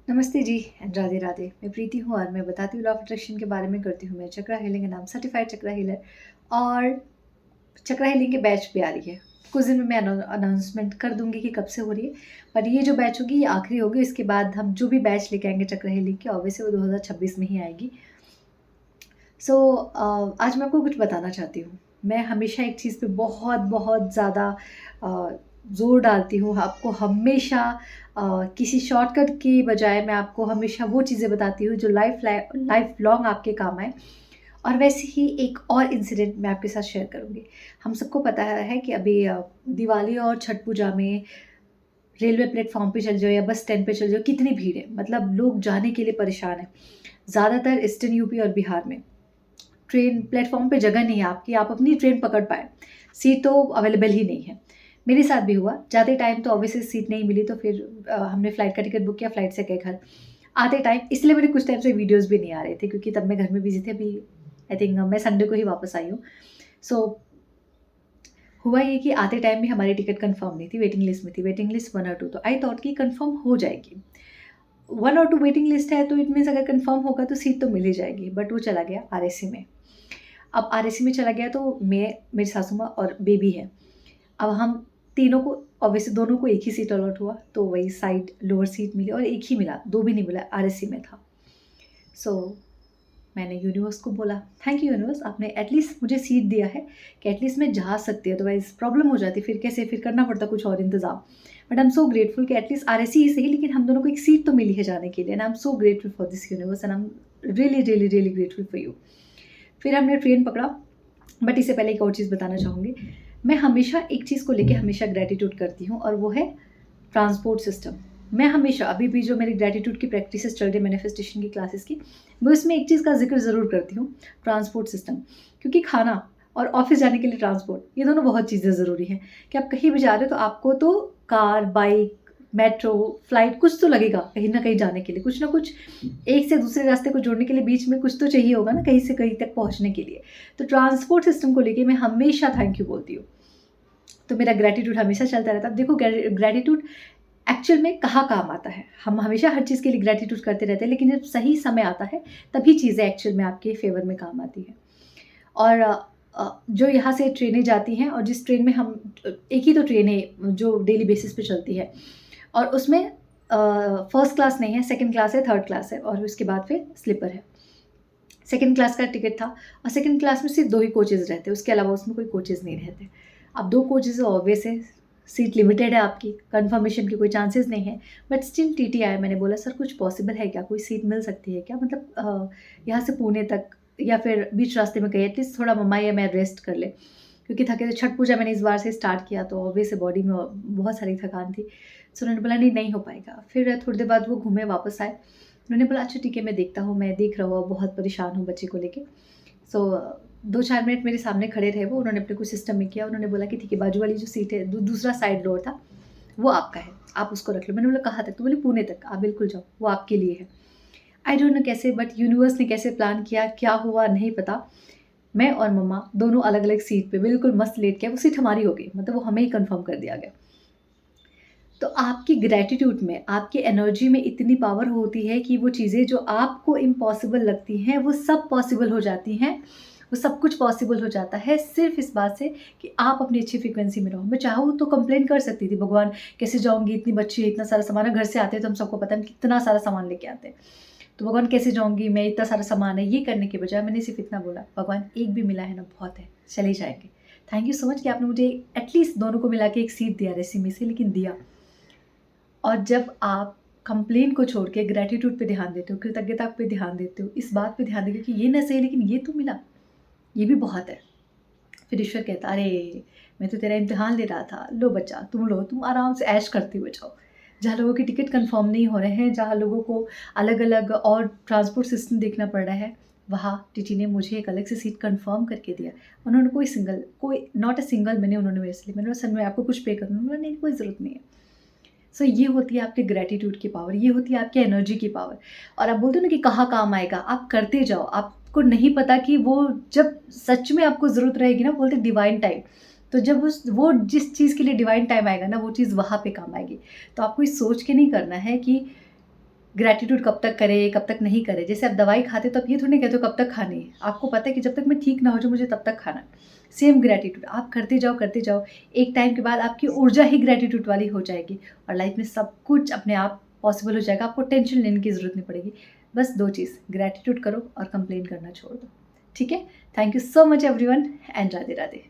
नमस्ते जी एंड राधे राधे। मैं प्रीति हूँ और मैं बताती हूँ लॉ ऑफ अट्रैक्शन के बारे में करती हूँ। मैं चक्रा हीलिंग के नाम सर्टिफाइड चक्रा हीलर और चक्रा हीलिंग की बैच भी आ रही है। कुछ दिन में मैं अनाउंसमेंट कर दूंगी कि कब से हो रही है। पर ये जो बैच होगी ये आखिरी होगी। इसके बाद हम जो भी बैच लेके आएंगे चक्रा हीलिंग की ऑब्वियसली वो 2026 में ही आएगी। सो आज मैं आपको कुछ बताना चाहती हूँ। मैं हमेशा एक चीज़ पे बहुत बहुत ज़्यादा ज़ोर डालती हूँ। आपको हमेशा किसी शॉर्टकट की बजाय मैं आपको हमेशा वो चीज़ें बताती हूँ जो लाइफ लॉन्ग आपके काम आए। और वैसे ही एक और इंसिडेंट मैं आपके साथ शेयर करूँगी। हम सबको पता है कि अभी दिवाली और छठ पूजा में रेलवे प्लेटफ़ॉर्म पे चल जाओ या बस स्टैंड पे चल जाओ, कितनी भीड़ है। मतलब लोग जाने के लिए परेशान हैं। ज़्यादातर ईस्टर्न यूपी और बिहार में। ट्रेन प्लेटफ़ॉर्म पे जगह नहीं है आपकी, आप अपनी ट्रेन पकड़ पाएँ। सीट तो अवेलेबल ही नहीं है। मेरे साथ भी हुआ, जाते टाइम तो ऑब्वियसली सीट नहीं मिली तो फिर हमने फ्लाइट का टिकट बुक किया, फ्लाइट से गए घर। आते टाइम इसलिए मेरे कुछ टाइम से वीडियोज़ भी नहीं आ रहे थे क्योंकि तब मैं घर में बिज़ी थी। अभी आई थिंक मैं संडे को ही वापस आई हूँ। सो हुआ ये कि आते टाइम भी हमारी टिकट कन्फर्म नहीं थी, वेटिंग लिस्ट में थी, वेटिंग लिस्ट 1 और 2 तो आई थॉट कि कन्फर्म हो जाएगी। 1 और 2 वेटिंग लिस्ट है तो इट मीन्स अगर कन्फर्म होगा तो सीट तो मिल ही जाएगी, बट वो चला गया आरएसी में। अब आरएसी में चला गया तो मैं, मेरी सासू माँ और बेबी है। अब हम तीनों को ऑब्वियसली दोनों को एक ही सीट अलॉट हुआ, तो वही साइड लोअर सीट मिली और एक ही मिला, 2 भी नहीं मिला, आरएसी में था। सो मैंने यूनिवर्स को बोला, थैंक यू यूनिवर्स, आपने एटलीस्ट मुझे सीट दिया है कि एटलीस्ट मैं जा सकती हूँ, अदरवाइज़ प्रॉब्लम हो जाती, फिर कैसे, फिर करना पड़ता कुछ और इंतज़ाम। But I am so grateful कि एटलीस्ट आरएसी ही सही लेकिन हम दोनों को एक सीट तो मिली है जाने के लिए and I am so grateful for this universe and I am really really really grateful for you. फिर हमने ट्रेन पकड़ा। बट इससे पहले एक और चीज़ बताना चाहूँगी। मैं हमेशा एक चीज़ को लेके हमेशा ग्रैटिट्यूड करती हूँ और वो है ट्रांसपोर्ट सिस्टम। मैं हमेशा अभी भी जो मेरी ग्रैटिट्यूड की प्रैक्टिसेस चल रही है मैनिफेस्टेशन की क्लासेस की, मैं उसमें एक चीज़ का ज़िक्र ज़रूर करती हूँ, ट्रांसपोर्ट सिस्टम। क्योंकि खाना और ऑफ़िस जाने के लिए ट्रांसपोर्ट, ये दोनों बहुत चीज़ें ज़रूरी हैं कि आप कहीं भी जा रहे हो तो आपको तो कार, बाइक, मेट्रो, फ्लाइट कुछ तो लगेगा कहीं न कहीं जाने के लिए। कुछ ना कुछ एक से दूसरे रास्ते को जोड़ने के लिए बीच में कुछ तो चाहिए होगा ना, कहीं से कहीं तक पहुँचने के लिए। तो ट्रांसपोर्ट सिस्टम को लेके मैं हमेशा थैंक यू बोलती हूँ। तो मेरा ग्रैटिट्यूड हमेशा चलता रहता है। अब देखो ग्रैटिट्यूड एक्चुअल में कहाँ काम आता है? हम हमेशा हर चीज़ के लिए ग्रैटिट्यूड करते रहते हैं, लेकिन जब सही समय आता है, तभी चीज़ें एक्चुअल में आपके फ़ेवर में काम आती हैं। और जो यहाँ से ट्रेनें जाती हैं और जिस ट्रेन में हम एक ही तो ट्रेन है जो डेली बेसिस पे चलती है और उसमें फर्स्ट क्लास नहीं है, सेकंड क्लास है, थर्ड क्लास है और उसके बाद फिर स्लीपर है। सेकंड क्लास का टिकट था और सेकंड क्लास में सिर्फ 2 ही कोचेज़ रहते हैं, उसके अलावा उसमें कोई कोचेज़ नहीं रहते। अब 2 कोचेज़ ऑब्वियस है, सीट लिमिटेड है आपकी, कन्फर्मेशन की कोई चांसेस नहीं है। बट स्टिल टीटी आया, मैंने बोला सर कुछ पॉसिबल है क्या? कोई सीट मिल सकती है क्या? मतलब यहाँ से पुणे तक या फिर बीच रास्ते में कहीं एटलीस्ट थोड़ा मम्मा या मैं रेस्ट कर लें। क्योंकि थके थे, छठ पूजा मैंने इस बार से स्टार्ट किया तो ऑब्वियस है बॉडी में बहुत सारी थकान थी। सो उन्होंने बोला नहीं, नहीं हो पाएगा। फिर थोड़ी देर बाद वो घूमे वापस आए। उन्होंने बोला अच्छा ठीक है मैं देखता हूँ, मैं देख रहा हूँ, बहुत परेशान हूँ बच्चे को लेके। सो 2-4 मिनट मेरे सामने खड़े रहे वो, उन्होंने अपने कुछ सिस्टम में किया, उन्होंने बोला कि ठीक है बाजू वाली जो सीट है, दूसरा साइड डोर था, वो आपका है, आप उसको रख लो। मैंने बोला कहाँ तक? तो बोले पुणे तक, आप बिल्कुल जाओ, वो आपके लिए है। आई डोंट नो कैसे बट यूनिवर्स ने कैसे प्लान किया, क्या हुआ नहीं पता। मैं और मम्मा दोनों अलग-अलग सीट पे बिल्कुल मस्त लेट के, वो सीट हमारी हो गई, मतलब वो हमें ही कन्फर्म कर दिया गया। तो आपकी ग्रैटिट्यूड में, आपकी एनर्जी में इतनी पावर होती है कि वो चीज़ें जो आपको इम्पॉसिबल लगती हैं, वो सब पॉसिबल हो जाती हैं। वो सब कुछ पॉसिबल हो जाता है सिर्फ़ इस बात से कि आप अपनी अच्छी फ्रीक्वेंसी में रहो। मैं चाहूँ तो कंप्लेन कर सकती थी, भगवान कैसे जाऊँगी, इतनी बच्ची है, इतना सारा सामान है, घर से आते हैं तो हम सबको पता है हम कितना सारा सामान लेके आते हैं। तो भगवान कैसे जाऊँगी मैं, इतना सारा सामान है, ये करने के बजाय मैंने सिर्फ़ इतना बोला, भगवान एक भी मिला है ना बहुत है, चले जाएँगे। थैंक यू सो मच कि आपने मुझे एटलीस्ट दोनों को मिला के एक सीट दिया रेसिपी में से, लेकिन दिया। और जब आप कंप्लेन को छोड़ के ग्रैटिट्यूड पे ध्यान देते हो, कृतज्ञता पे ध्यान देते हो, इस बात पे ध्यान देते हो कि ये ना सही लेकिन ये तो मिला, ये भी बहुत है। फिर ईश्वर कहता अरे! मैं तो तेरा इम्तिहान ले रहा था, लो बच्चा तुम लो, तुम आराम से ऐश करते हुए जाओ। जहाँ लोगों की टिकट कन्फर्म नहीं हो रहे हैं, जहाँ लोगों को अलग-अलग और ट्रांसपोर्ट सिस्टम देखना पड़ रहा है, वहाँ टीटी ने मुझे एक अलग से सीट कन्फर्म करके दिया। उन्होंने कोई नॉट अ सिंगल मनी उन्होंने मेरे से ली। मैंने बोला सर मैं आपको कुछ पे करूँ? उन्होंने बोला नहीं कोई ज़रूरत नहीं है। सो ये होती है आपके ग्रैटिट्यूड की पावर, ये होती है आपकी एनर्जी की पावर। और आप बोलते हो ना कि कहाँ काम आएगा, आप करते जाओ, आपको नहीं पता कि वो जब सच में आपको ज़रूरत रहेगी ना, बोलते डिवाइन टाइम, तो जब वो जिस चीज़ के लिए डिवाइन टाइम आएगा ना, वो चीज़ वहाँ पे काम आएगी। तो आपको ये सोच के नहीं करना है कि ग्रैटिट्यूड कब तक करें, कब तक नहीं करें। जैसे आप दवाई खाते तो आप ये थोड़ी नहीं कहते हो कब तक खानी है, आपको पता है कि जब तक मैं ठीक ना हो जाऊँ मुझे तब तक खाना है। सेम ग्रैटिट्यूड आप करते जाओ, एक टाइम के बाद आपकी ऊर्जा ही ग्रैटिट्यूड वाली हो जाएगी और लाइफ में सब कुछ अपने आप पॉसिबल हो जाएगा, आपको टेंशन लेने की ज़रूरत नहीं पड़ेगी। बस 2 चीज़, ग्रैटिट्यूड करो और कंप्लेन करना छोड़ दो, ठीक है? Thank you so much everyone and Radhe Radhe.